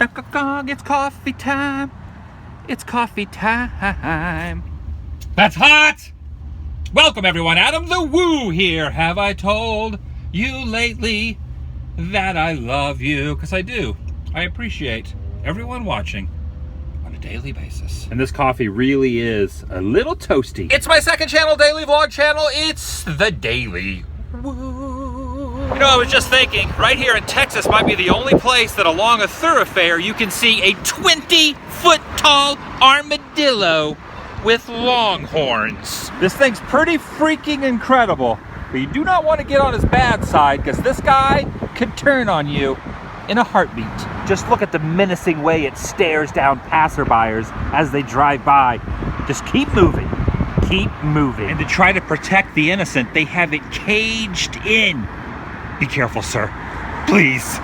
It's coffee time. It's coffee time. That's hot! Welcome everyone, Adam the Woo here. Have I told you lately that I love you? Because I do. I appreciate everyone watching on a daily basis. And this coffee really is a little toasty. It's my second channel, daily vlog channel. It's the Daily Woo. You know, I was just thinking, right here in Texas might be the only place that along a thoroughfare you can see a 20-foot tall armadillo with long horns. This thing's pretty freaking incredible, but you do not want to get on his bad side because this guy could turn on you in a heartbeat. Just look at the menacing way it stares down passerbyers as they drive by. Just keep moving. Keep moving. And to try to protect the innocent, they have it caged in. Be careful, sir. Please.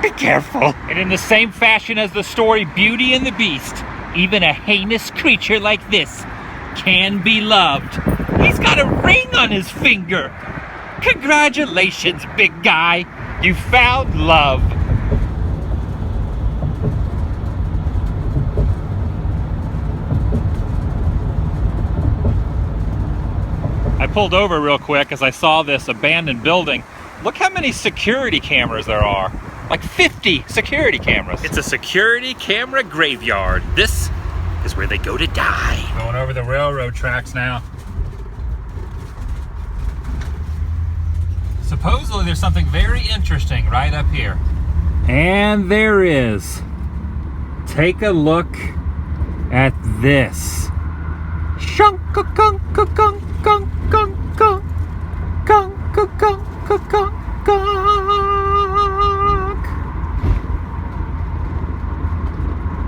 Be careful. And in the same fashion as the story Beauty and the Beast, even a heinous creature like this can be loved. He's got a ring on his finger. Congratulations, big guy. You found love. I pulled over real quick as I saw this abandoned building. Look how many security cameras there are. Like 50 security cameras. It's a security camera graveyard. This is where they go to die. Going over the railroad tracks now. Supposedly there's something very interesting right up here. And there is. Take a look at this.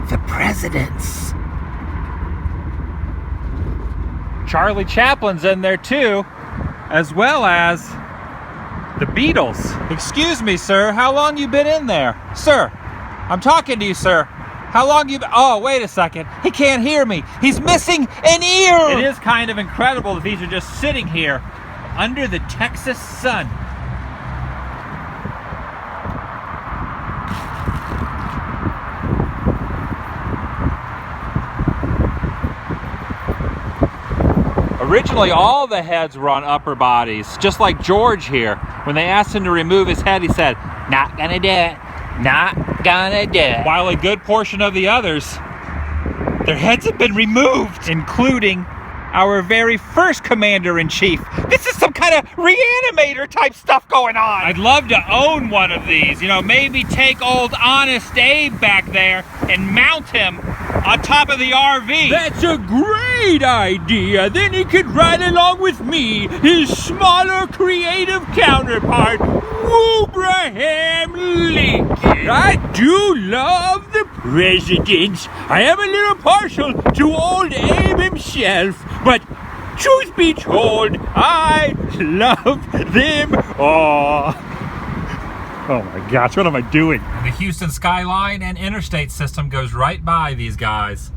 The presidents. Charlie Chaplin's in there too, as well as the Beatles. Excuse me, sir, how long you been in there? Sir, I'm talking to you, sir. How long you been? Oh, wait a second. He can't hear me. He's missing an ear. It is kind of incredible that these are just sitting here under the Texas sun. Originally, all the heads were on upper bodies, just like George here. When they asked him to remove his head, he said, "Not gonna do it, not gonna do it." While a good portion of the others, their heads have been removed, including our very first commander-in-chief. This is some kind of reanimator type stuff going on. I'd love to own one of these. You know, maybe take old Honest Abe back there and mount him on top of the RV. That's a great idea. Then he could ride along with me, his smaller creative counterpart, Abraham Lincoln. I do love the presidents. I am a little partial to old Abe himself, but truth be told, I love them all. Oh my gosh, what am I doing? The Houston skyline and interstate system goes right by these guys.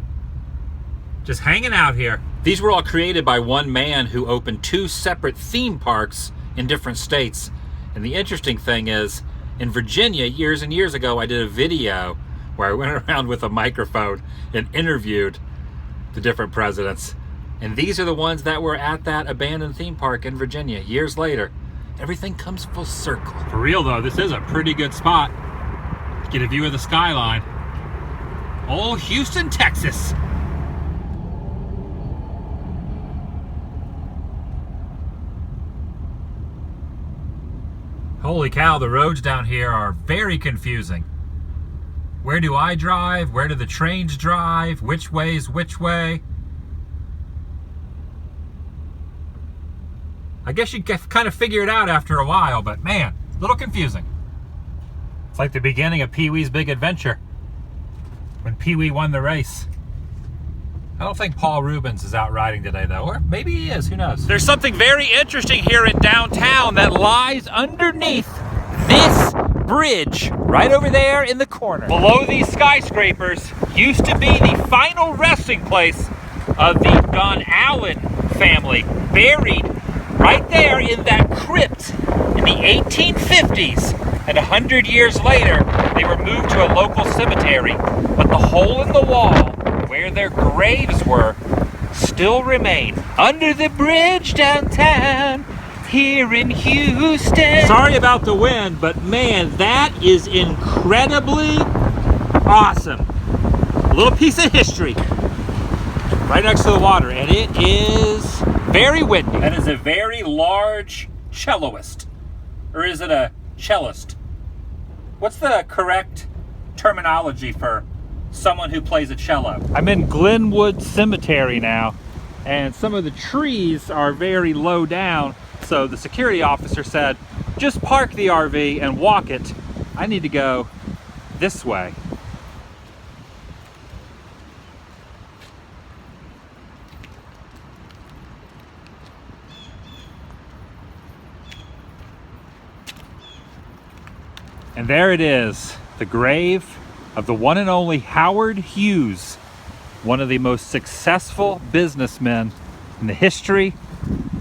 Just hanging out here. These were all created by one man who opened 2 separate theme parks in different states. And the interesting thing is, in Virginia, years and years ago, I did a video where I went around with a microphone and interviewed the different presidents. And these are the ones that were at that abandoned theme park in Virginia years later. Everything comes full circle. For real though, this is a pretty good spot. Get a view of the skyline. Old Houston, Texas. Holy cow, the roads down here are very confusing. Where do I drive? Where do the trains drive? Which way's which way? I guess you kind of figure it out after a while, but man, a little confusing. It's like the beginning of Pee-wee's Big Adventure, when Pee-wee won the race. I don't think Paul Rubens is out riding today though, or maybe he is, who knows. There's something very interesting here in downtown that lies underneath this bridge, right over there in the corner. Below these skyscrapers used to be the final resting place of the Don Allen family, buried right there in that crypt in the 1850s And 100 years later, they were moved to a local cemetery. But the hole in the wall where their graves were still remain. Under the bridge downtown, here in Houston. Sorry about the wind, but man, that is incredibly awesome. A little piece of history right next to the water, and it is very windy. That is a very large celloist. Or is it a cellist? What's the correct terminology for someone who plays a cello? I'm in Glenwood Cemetery now, and some of the trees are very low down, so the security officer said, just park the RV and walk it. I need to go this way. And there it is, the grave of the one and only Howard Hughes, one of the most successful businessmen in the history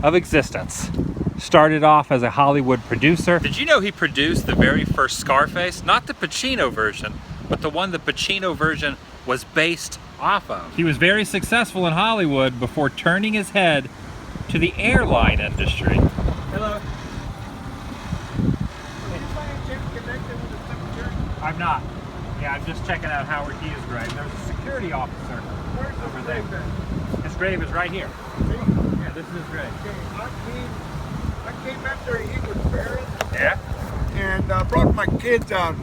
of existence. Started off as a Hollywood producer. Did you know he produced the very first Scarface? Not the Pacino version, but the one the Pacino version was based off of. He was very successful in Hollywood before turning his head to the airline industry. Hello. I'm not. Yeah, I'm just checking out Howard Hughes' grave. There's a security officer over there. His grave is right here. Yeah, this is his grave. I came after he was buried. Yeah? And brought my kids out.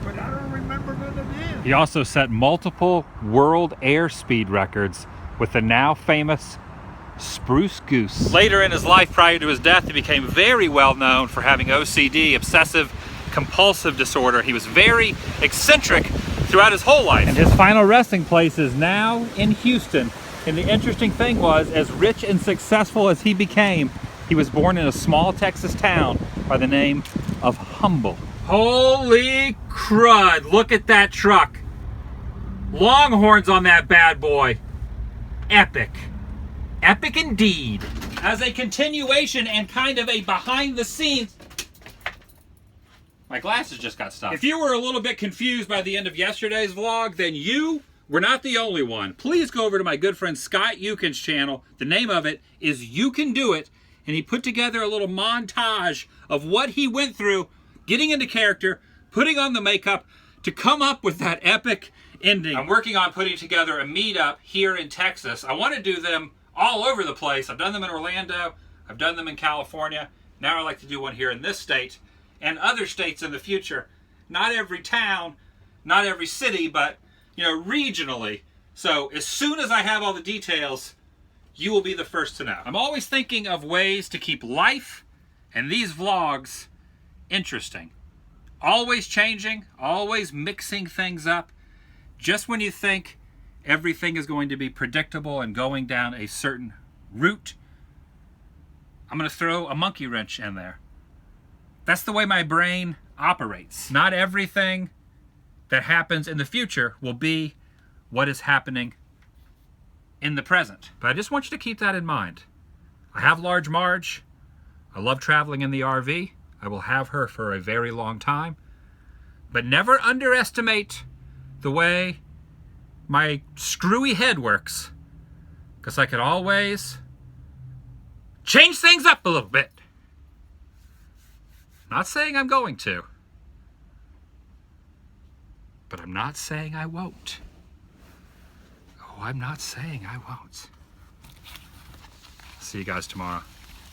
But I don't remember none of this. He also set multiple world airspeed records with the now famous Spruce Goose. Later in his life, prior to his death, he became very well known for having OCD, obsessive compulsive disorder. He was very eccentric throughout his whole life. And his final resting place is now in Houston. And the interesting thing was, as rich and successful as he became, he was born in a small Texas town by the name of Humble. Holy crud, look at that truck. Longhorns on that bad boy. Epic. Epic indeed. As a continuation and kind of a behind the scenes, my glasses just got stuck. If you were a little bit confused by the end of yesterday's vlog, then you were not the only one. Please go over to my good friend Scott Yukin's channel. The name of it is You Can Do It. And he put together a little montage of what he went through, getting into character, putting on the makeup to come up with that epic ending. I'm working on putting together a meetup here in Texas. I want to do them all over the place. I've done them in Orlando. I've done them in California. Now I'd like to do one here in this state and other states in the future. Not every town, not every city, but, you know, regionally. So as soon as I have all the details, you will be the first to know. I'm always thinking of ways to keep life and these vlogs interesting. Always changing, always mixing things up. Just when you think everything is going to be predictable and going down a certain route, I'm going to throw a monkey wrench in there. That's the way my brain operates. Not everything that happens in the future will be what is happening in the present. But I just want you to keep that in mind. I have Large Marge. I love traveling in the RV. I will have her for a very long time. But never underestimate the way my screwy head works, because I could always change things up a little bit. Not saying I'm going to, but I'm not saying I won't. Oh, I'm not saying I won't. See you guys tomorrow.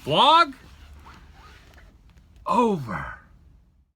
Vlog over.